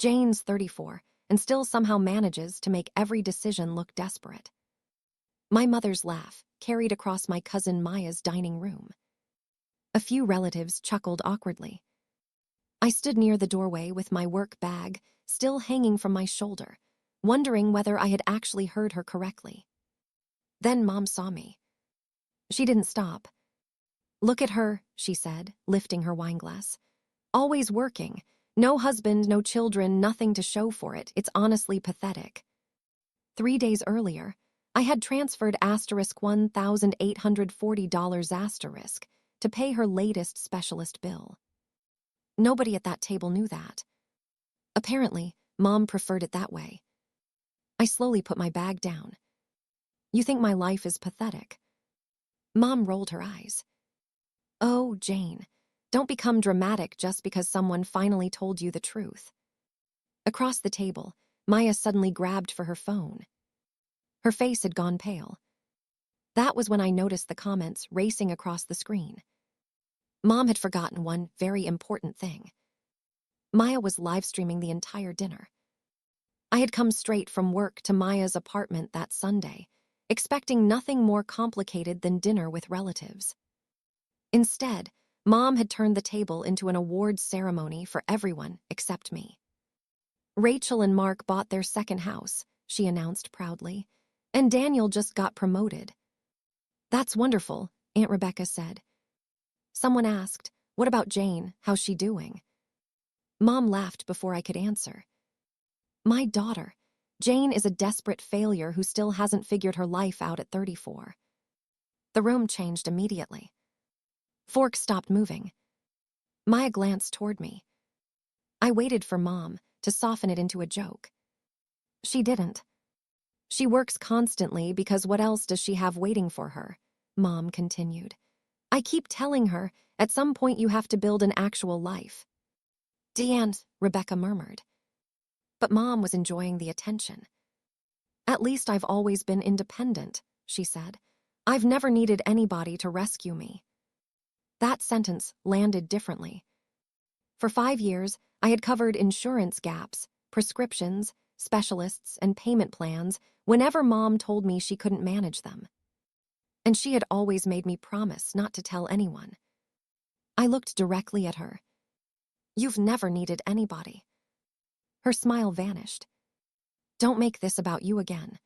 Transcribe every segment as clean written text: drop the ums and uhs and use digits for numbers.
Jane's 34 and still somehow manages to make every decision look desperate. My mother's laugh carried across my cousin Maya's dining room. A few relatives chuckled awkwardly. I stood near the doorway with my work bag still hanging from my shoulder, wondering whether I had actually heard her correctly. Then Mom saw me. She didn't stop. "Look at her," she said, lifting her wineglass. "Always working. No husband, no children, nothing to show for it. It's honestly pathetic." 3 days earlier, I had transferred $1,840 to pay her latest specialist bill. Nobody at that table knew that. Apparently, Mom preferred it that way. I slowly put my bag down. "You think my life is pathetic?" Mom rolled her eyes. "Oh, Jane, don't become dramatic just because someone finally told you the truth." Across the table, Maya suddenly grabbed for her phone. Her face had gone pale. That was when I noticed the comments racing across the screen. Mom had forgotten one very important thing. Maya was live-streaming the entire dinner. I had come straight from work to Maya's apartment that Sunday, expecting nothing more complicated than dinner with relatives. Instead, Mom had turned the table into an awards ceremony for everyone except me. "Rachel and Mark bought their second house," she announced proudly, "and Daniel just got promoted." "That's wonderful," Aunt Rebecca said. Someone asked, "What about Jane? How's she doing?" Mom laughed before I could answer. "My daughter, Jane, is a desperate failure who still hasn't figured her life out at 34. The room changed immediately. Forks stopped moving. Maya glanced toward me. I waited for Mom to soften it into a joke. She didn't. "She works constantly because what else does she have waiting for her?" Mom continued. "I keep telling her, at some point you have to build an actual life." "Deanne," Rebecca murmured. But Mom was enjoying the attention. "At least I've always been independent," she said. "I've never needed anybody to rescue me." That sentence landed differently. For 5 years, I had covered insurance gaps, prescriptions, specialists, and payment plans whenever Mom told me she couldn't manage them. And she had always made me promise not to tell anyone. I looked directly at her. "You've never needed anybody." Her smile vanished. "Don't make this about you again."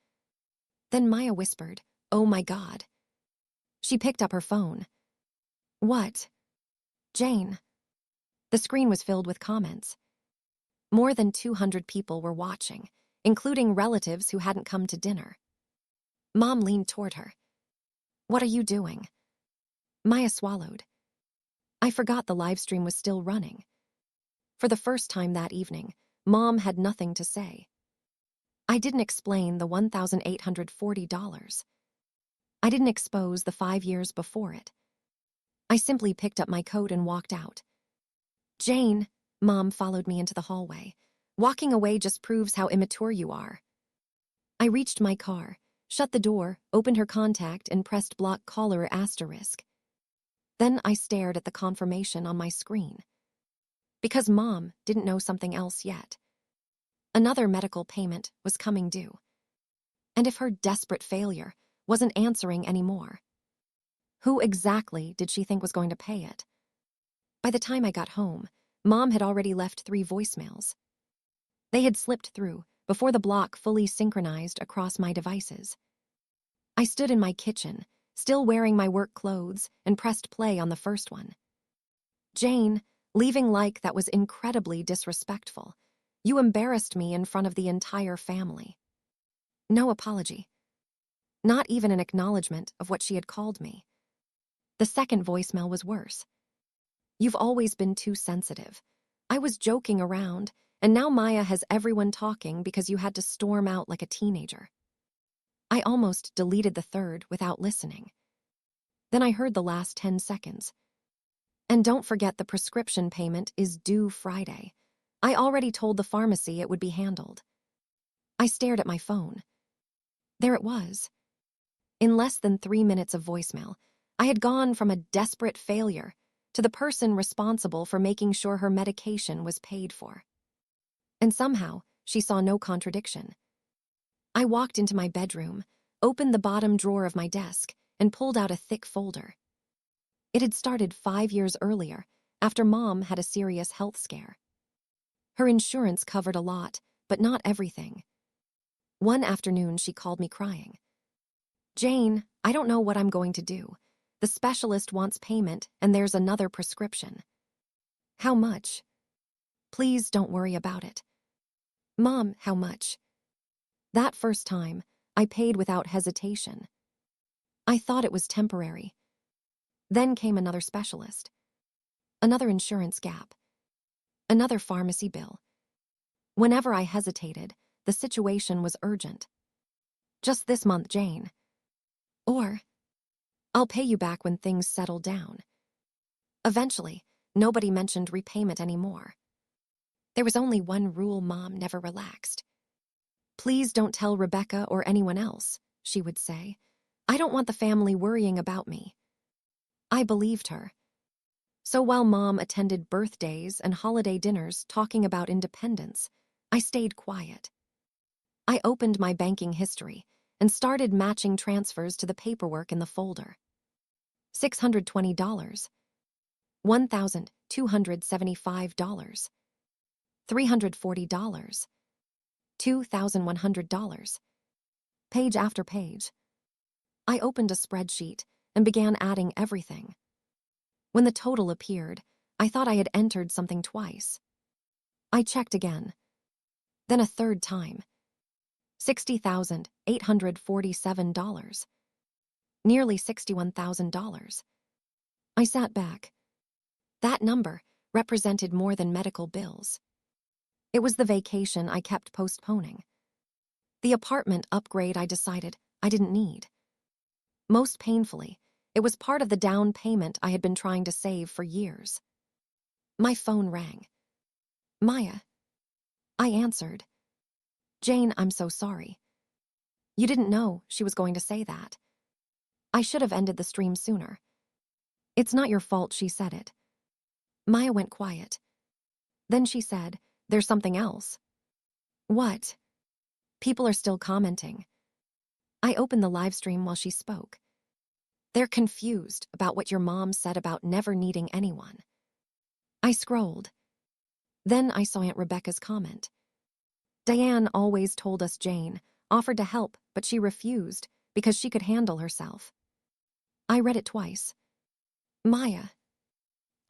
Then Maya whispered, "Oh my God." She picked up her phone. "What?" "Jane." The screen was filled with comments. More than 200 people were watching, including relatives who hadn't come to dinner. Mom leaned toward her. "What are you doing?" Maya swallowed. I forgot the live stream was still running. For the first time that evening, Mom had nothing to say. I didn't explain the $1,840. I didn't expose the 5 years before it. I simply picked up my coat and walked out. "Jane," Mom followed me into the hallway. "Walking away just proves how immature you are." I reached my car, shut the door, opened her contact, and pressed block caller *. Then I stared at the confirmation on my screen. Because Mom didn't know something else yet. Another medical payment was coming due. And if her desperate failure wasn't answering anymore, who exactly did she think was going to pay it? By the time I got home, Mom had already left 3 voicemails. They had slipped through before the block fully synchronized across my devices. I stood in my kitchen, still wearing my work clothes, and pressed play on the first one. "Jane, leaving like that was incredibly disrespectful. You embarrassed me in front of the entire family." No apology. Not even an acknowledgement of what she had called me. The second voicemail was worse. "You've always been too sensitive. I was joking around, and now Maya has everyone talking because you had to storm out like a teenager." I almost deleted the third without listening. Then I heard the last 10 seconds. "And don't forget the prescription payment is due Friday. I already told the pharmacy it would be handled." I stared at my phone. There it was. In less than 3 minutes of voicemail, I had gone from a desperate failure to the person responsible for making sure her medication was paid for. And somehow, she saw no contradiction. I walked into my bedroom, opened the bottom drawer of my desk, and pulled out a thick folder. It had started 5 years earlier, after Mom had a serious health scare. Her insurance covered a lot, but not everything. One afternoon, she called me crying. "Jane, I don't know what I'm going to do. The specialist wants payment, and there's another prescription." "How much?" "Please don't worry about it." "Mom, how much?" That first time, I paid without hesitation. I thought it was temporary. Then came another specialist, another insurance gap, another pharmacy bill. Whenever I hesitated, the situation was urgent. "Just this month, Jane. Or, I'll pay you back when things settle down." Eventually, nobody mentioned repayment anymore. There was only one rule Mom never relaxed. "Please don't tell Rebecca or anyone else," she would say. "I don't want the family worrying about me." I believed her. So while Mom attended birthdays and holiday dinners talking about independence, I stayed quiet. I opened my banking history and started matching transfers to the paperwork in the folder. $620, $1,275, $340, $2,100. Page after page. I opened a spreadsheet and began adding everything. When the total appeared, I thought I had entered something twice. I checked again, then a third time. $60,847, nearly $61,000. I sat back. That number represented more than medical bills. It was the vacation I kept postponing. The apartment upgrade I decided I didn't need. Most painfully, it was part of the down payment I had been trying to save for years. My phone rang. "Maya." I answered. "Jane, I'm so sorry." "You didn't know she was going to say that." I should have ended the stream sooner. "It's not your fault she said it." Maya went quiet. Then she said, "There's something else." "What?" "People are still commenting." I opened the live stream while she spoke. "They're confused about what your mom said about never needing anyone." I scrolled. Then I saw Aunt Rebecca's comment. "Diane always told us Jane, offered to help, but she refused because she could handle herself." I read it twice. "Maya."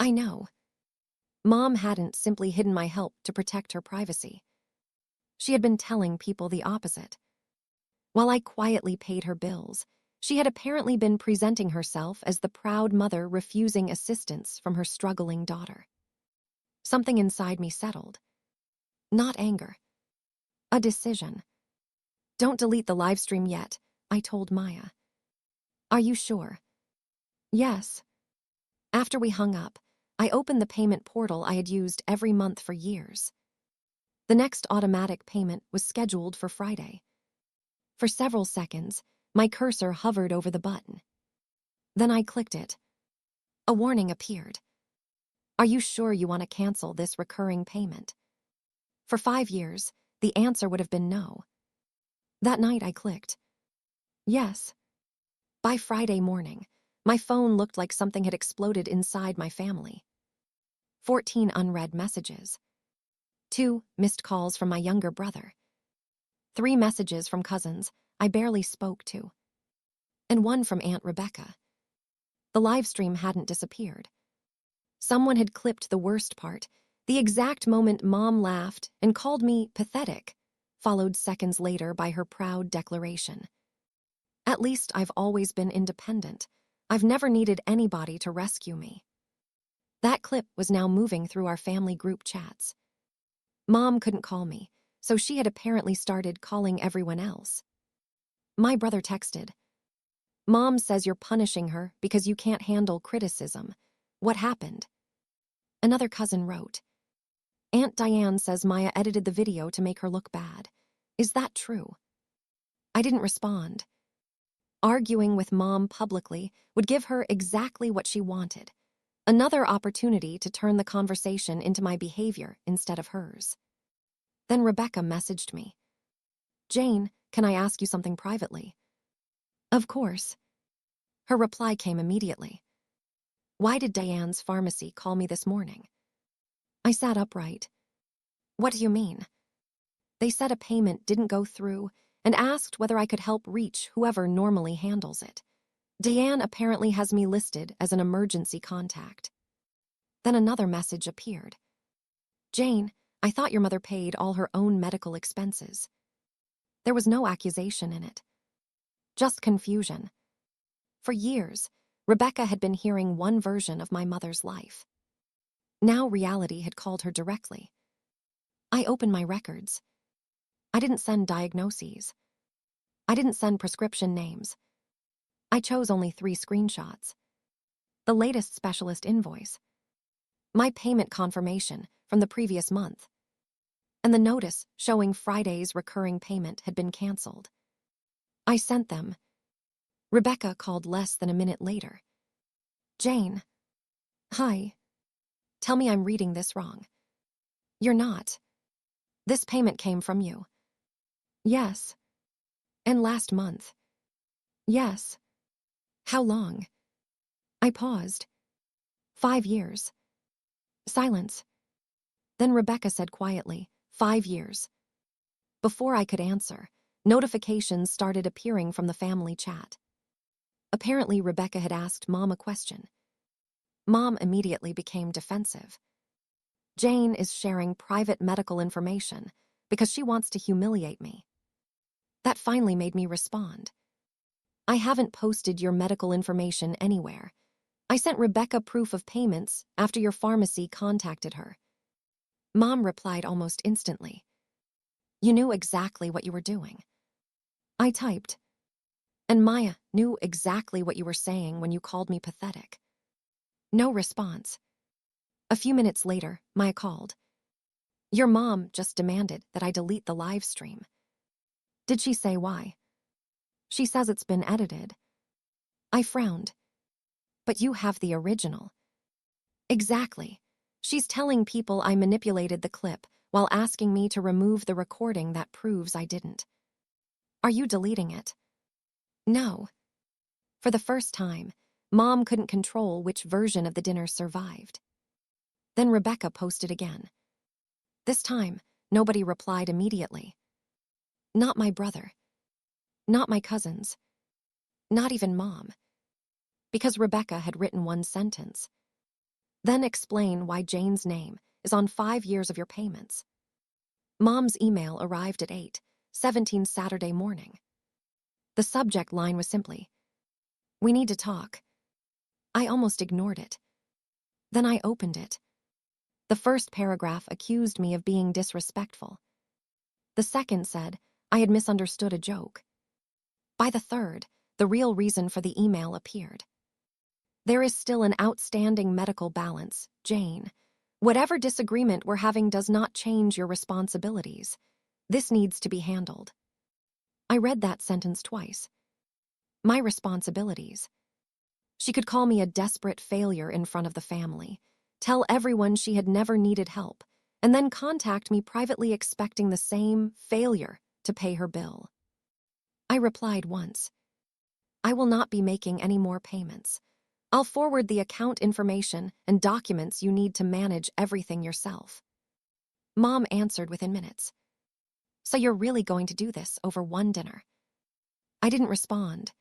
"I know." Mom hadn't simply hidden my help to protect her privacy. She had been telling people the opposite. While I quietly paid her bills, she had apparently been presenting herself as the proud mother refusing assistance from her struggling daughter. Something inside me settled. Not anger. A decision. "Don't delete the live stream yet," I told Maya. "Are you sure?" "Yes." After we hung up, I opened the payment portal I had used every month for years. The next automatic payment was scheduled for Friday. For several seconds, my cursor hovered over the button. Then I clicked it. A warning appeared. "Are you sure you want to cancel this recurring payment?" For 5 years, the answer would have been no. That night I clicked. Yes. By Friday morning, my phone looked like something had exploded inside my family. 14 unread messages. 2 missed calls from my younger brother. 3 messages from cousins I barely spoke to. And 1 from Aunt Rebecca. The live stream hadn't disappeared. Someone had clipped the worst part, the exact moment Mom laughed and called me pathetic, followed seconds later by her proud declaration. "At least I've always been independent. I've never needed anybody to rescue me." That clip was now moving through our family group chats. Mom couldn't call me, so she had apparently started calling everyone else. My brother texted, "Mom says you're punishing her because you can't handle criticism. What happened?" Another cousin wrote, "Aunt Diane says Maya edited the video to make her look bad. Is that true?" I didn't respond. Arguing with Mom publicly would give her exactly what she wanted. Another opportunity to turn the conversation into my behavior instead of hers. Then Rebecca messaged me. "Jane, can I ask you something privately?" "Of course." Her reply came immediately. "Why did Diane's pharmacy call me this morning?" I sat upright. "What do you mean?" "They said a payment didn't go through and asked whether I could help reach whoever normally handles it. Diane apparently has me listed as an emergency contact." Then another message appeared. "Jane, I thought your mother paid all her own medical expenses." There was no accusation in it, just confusion. For years, Rebecca had been hearing one version of my mother's life. Now reality had called her directly. I opened my records. I didn't send diagnoses. I didn't send prescription names. I chose only 3 screenshots. The latest specialist invoice, my payment confirmation from the previous month, and the notice showing Friday's recurring payment had been canceled. I sent them. Rebecca called less than a minute later. "Jane." "Hi. Tell me I'm reading this wrong." "You're not. This payment came from you." "Yes." "And last month." "Yes." "How long?" I paused. 5 years. Silence. Then Rebecca said quietly, 5 years. Before I could answer, notifications started appearing from the family chat. Apparently, Rebecca had asked Mom a question. Mom immediately became defensive. Jane is sharing private medical information because she wants to humiliate me. That finally made me respond. "I haven't posted your medical information anywhere. I sent Rebecca proof of payments after your pharmacy contacted her." Mom replied almost instantly. "You knew exactly what you were doing." I typed. "And Maya knew exactly what you were saying when you called me pathetic." No response. A few minutes later, Maya called. "Your mom just demanded that I delete the live stream." "Did she say why?" "She says it's been edited." I frowned. "But you have the original." "Exactly. She's telling people I manipulated the clip while asking me to remove the recording that proves I didn't." "Are you deleting it?" "No." For the first time, Mom couldn't control which version of the dinner survived. Then Rebecca posted again. This time, nobody replied immediately. Not my brother. Not my cousins. Not even Mom. Because Rebecca had written one sentence. "Then explain why Jane's name is on 5 years of your payments." Mom's email arrived at 8:17 Saturday morning. The subject line was simply, "We need to talk." I almost ignored it. Then I opened it. The first paragraph accused me of being disrespectful. The second said I had misunderstood a joke. By the third, the real reason for the email appeared. "There is still an outstanding medical balance, Jane. Whatever disagreement we're having does not change your responsibilities. This needs to be handled." I read that sentence twice. My responsibilities. She could call me a desperate failure in front of the family, tell everyone she had never needed help, and then contact me privately expecting the same failure to pay her bill. I replied once. "I will not be making any more payments. I'll forward the account information and documents you need to manage everything yourself." Mom answered within minutes. "So you're really going to do this over one dinner?" I didn't respond.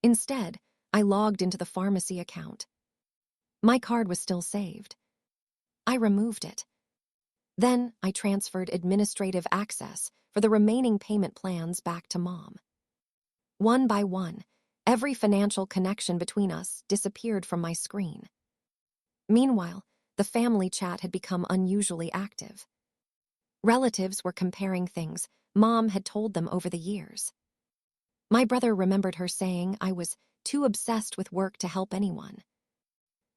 Instead, I logged into the pharmacy account. My card was still saved. I removed it. Then I transferred administrative access for the remaining payment plans back to Mom. One by one, every financial connection between us disappeared from my screen. Meanwhile, the family chat had become unusually active. Relatives were comparing things Mom had told them over the years. My brother remembered her saying I was too obsessed with work to help anyone.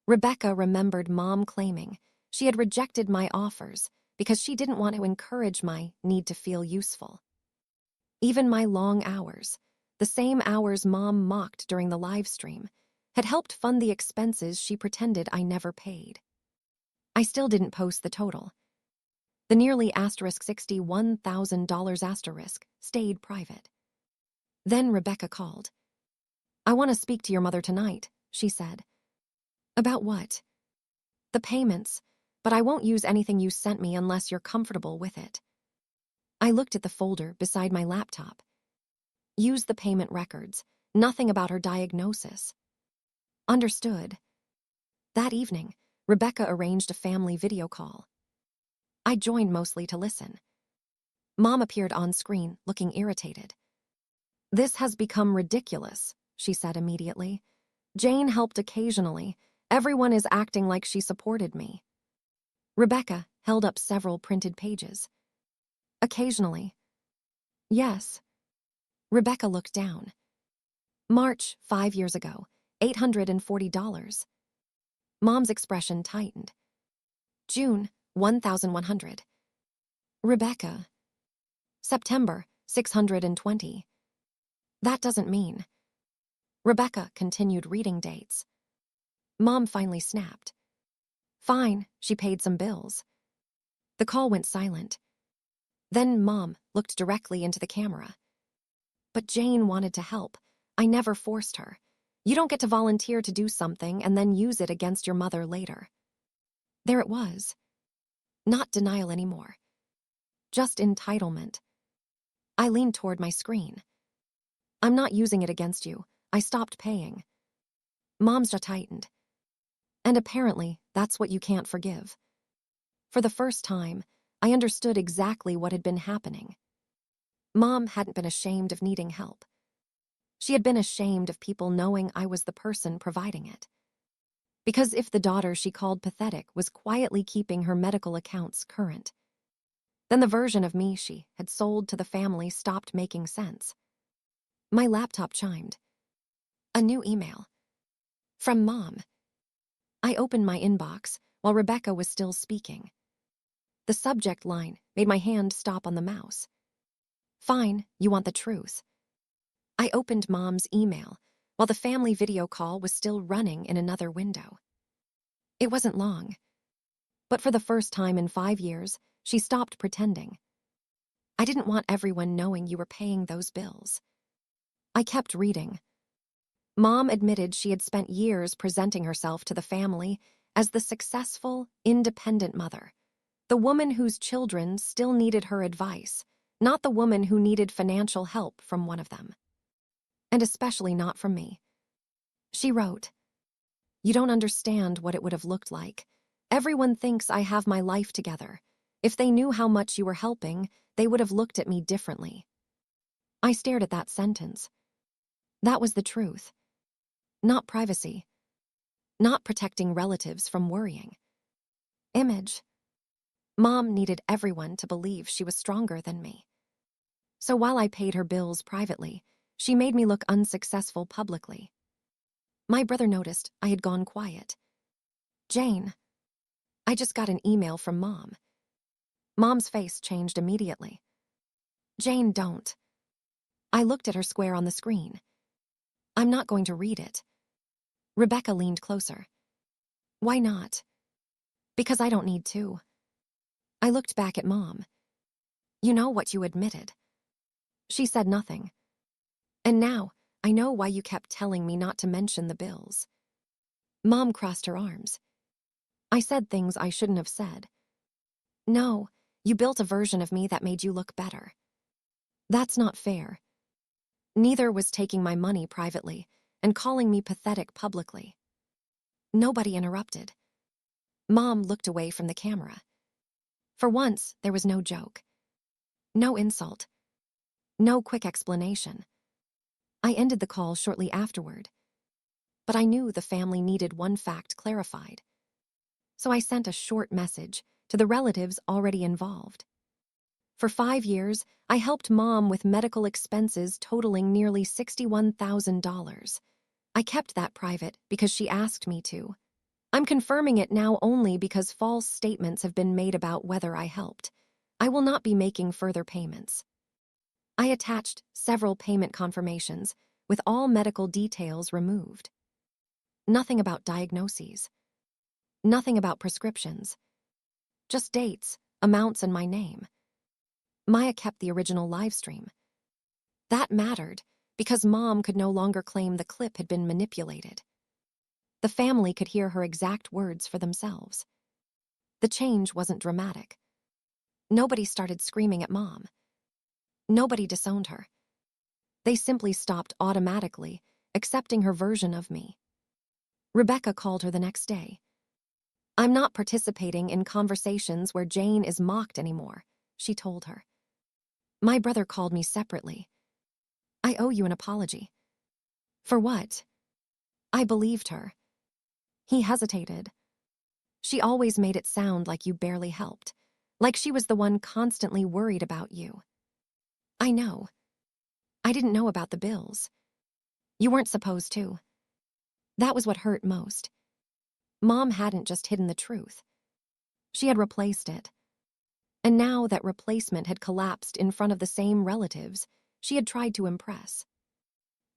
Rebecca remembered Mom claiming she had rejected my offers because she didn't want to encourage my need to feel useful. Even my long hours, the same hours Mom mocked during the live stream, had helped fund the expenses she pretended I never paid. I still didn't post the total. The nearly $61,000 stayed private. Then Rebecca called. "I want to speak to your mother tonight," she said. "About what?" "The payments, but I won't use anything you sent me unless you're comfortable with it." I looked at the folder beside my laptop. Use the payment records, nothing about her diagnosis. Understood. That evening, Rebecca arranged a family video call. I joined mostly to listen. Mom appeared on screen, looking irritated. "This has become ridiculous," she said immediately. "Jane helped occasionally. Everyone is acting like she supported me." Rebecca held up several printed pages. "Occasionally." "Yes." Rebecca looked down. "March, 5 years ago, $840. Mom's expression tightened. "June, 1,100. Rebecca. "September, 620. That doesn't mean." Rebecca continued reading dates. Mom finally snapped. "Fine," she paid some bills. The call went silent. Then Mom looked directly into the camera. "But Jane wanted to help. I never forced her. You don't get to volunteer to do something and then use it against your mother later." There it was. Not denial anymore. Just entitlement. I leaned toward my screen. "I'm not using it against you. I stopped paying." Mom's jaw tightened. "And apparently, that's what you can't forgive." For the first time, I understood exactly what had been happening. Mom hadn't been ashamed of needing help. She had been ashamed of people knowing I was the person providing it. Because if the daughter she called pathetic was quietly keeping her medical accounts current, then the version of me she had sold to the family stopped making sense. My laptop chimed. A new email. From Mom. I opened my inbox while Rebecca was still speaking. The subject line made my hand stop on the mouse. "Fine, you want the truth." I opened Mom's email while the family video call was still running in another window. It wasn't long. But for the first time in 5 years, she stopped pretending. "I didn't want everyone knowing you were paying those bills." I kept reading. Mom admitted she had spent years presenting herself to the family as the successful, independent mother, the woman whose children still needed her advice, not the woman who needed financial help from one of them. And especially not from me. She wrote, "You don't understand what it would have looked like. Everyone thinks I have my life together. If they knew how much you were helping, they would have looked at me differently." I stared at that sentence. That was the truth. Not privacy. Not protecting relatives from worrying. Image. Mom needed everyone to believe she was stronger than me. So while I paid her bills privately, she made me look unsuccessful publicly. My brother noticed I had gone quiet. "Jane." "I just got an email from Mom." Mom's face changed immediately. "Jane, don't." I looked at her square on the screen. "I'm not going to read it." Rebecca leaned closer. "Why not?" "Because I don't need to." I looked back at Mom. "You know what you admitted." She said nothing. "And now, I know why you kept telling me not to mention the bills." Mom crossed her arms. "I said things I shouldn't have said." "No, you built a version of me that made you look better." "That's not fair." Neither was taking my money privately and calling me pathetic publicly. Nobody interrupted. Mom looked away from the camera. For once, there was no joke. No insult. No quick explanation. I ended the call shortly afterward. But I knew the family needed one fact clarified. So I sent a short message to the relatives already involved. For 5 years, I helped Mom with medical expenses totaling nearly $61,000. I kept that private because she asked me to. I'm confirming it now only because false statements have been made about whether I helped. I will not be making further payments. I attached several payment confirmations with all medical details removed. Nothing about diagnoses. Nothing about prescriptions. Just dates, amounts, and my name. Maya kept the original live stream. That mattered because Mom could no longer claim the clip had been manipulated. The family could hear her exact words for themselves. The change wasn't dramatic. Nobody started screaming at Mom. Nobody disowned her. They simply stopped automatically accepting her version of me. Rebecca called her the next day. "I'm not participating in conversations where Jane is mocked anymore," she told her. My brother called me separately. "I owe you an apology." "For what?" I believed her. He hesitated. "She always made it sound like you barely helped, like she was the one constantly worried about you." "I know. I didn't know about the bills. You weren't supposed to." That was what hurt most. Mom hadn't just hidden the truth. She had replaced it. And now that replacement had collapsed in front of the same relatives she had tried to impress.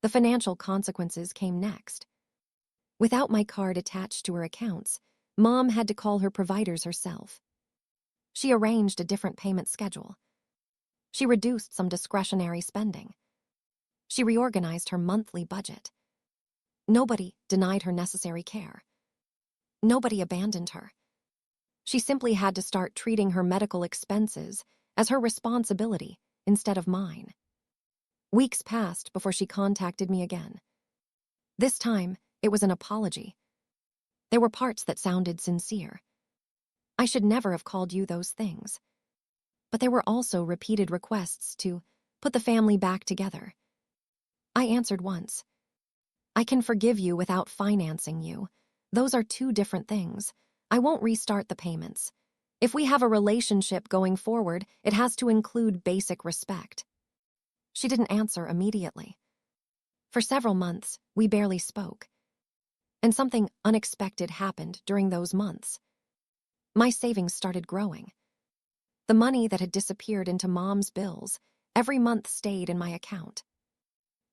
The financial consequences came next. Without my card attached to her accounts, Mom had to call her providers herself. She arranged a different payment schedule. She reduced some discretionary spending. She reorganized her monthly budget. Nobody denied her necessary care. Nobody abandoned her. She simply had to start treating her medical expenses as her responsibility instead of mine. Weeks passed before she contacted me again. This time, it was an apology. There were parts that sounded sincere. "I should never have called you those things." But there were also repeated requests to put the family back together. I answered once. "I can forgive you without financing you. Those are two different things. I won't restart the payments. If we have a relationship going forward, it has to include basic respect." She didn't answer immediately. For several months, we barely spoke. And something unexpected happened during those months. My savings started growing. The money that had disappeared into Mom's bills every month stayed in my account.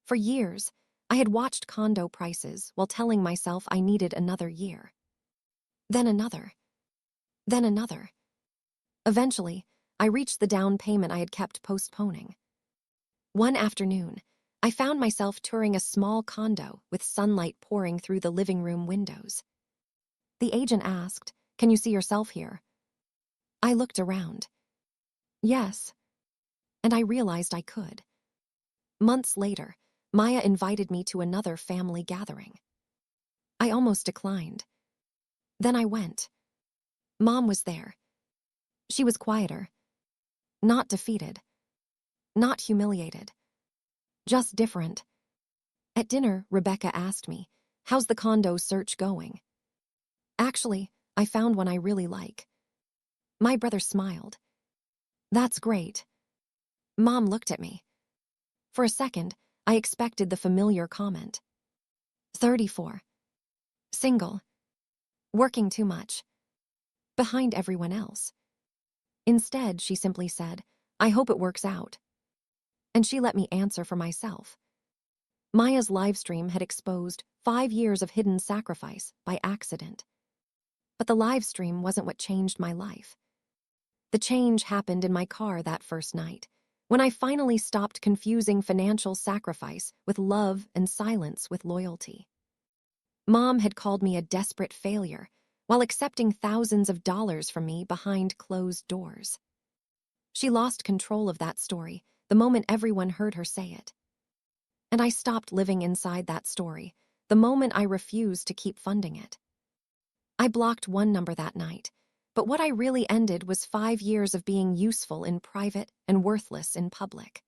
For years, I had watched condo prices while telling myself I needed another year. Then another. Then another. Eventually, I reached the down payment I had kept postponing. One afternoon, I found myself touring a small condo with sunlight pouring through the living room windows. The agent asked, "Can you see yourself here?" I looked around. Yes. And I realized I could. Months later, Maya invited me to another family gathering. I almost declined. Then I went. Mom was there. She was quieter. Not defeated. Not humiliated. Just different. At dinner, Rebecca asked me, "How's the condo search going?" "Actually, I found one I really like." My brother smiled. "That's great." Mom looked at me. For a second, I expected the familiar comment. 34. Single. Working too much. Behind everyone else. Instead, she simply said, "I hope it works out." And she let me answer for myself. Maya's livestream had exposed 5 years of hidden sacrifice by accident. But the livestream wasn't what changed my life. The change happened in my car that first night, when I finally stopped confusing financial sacrifice with love and silence with loyalty. Mom had called me a desperate failure while accepting thousands of dollars from me behind closed doors. She lost control of that story the moment everyone heard her say it. And I stopped living inside that story the moment I refused to keep funding it. I blocked one number that night, but what I really ended was 5 years of being useful in private and worthless in public.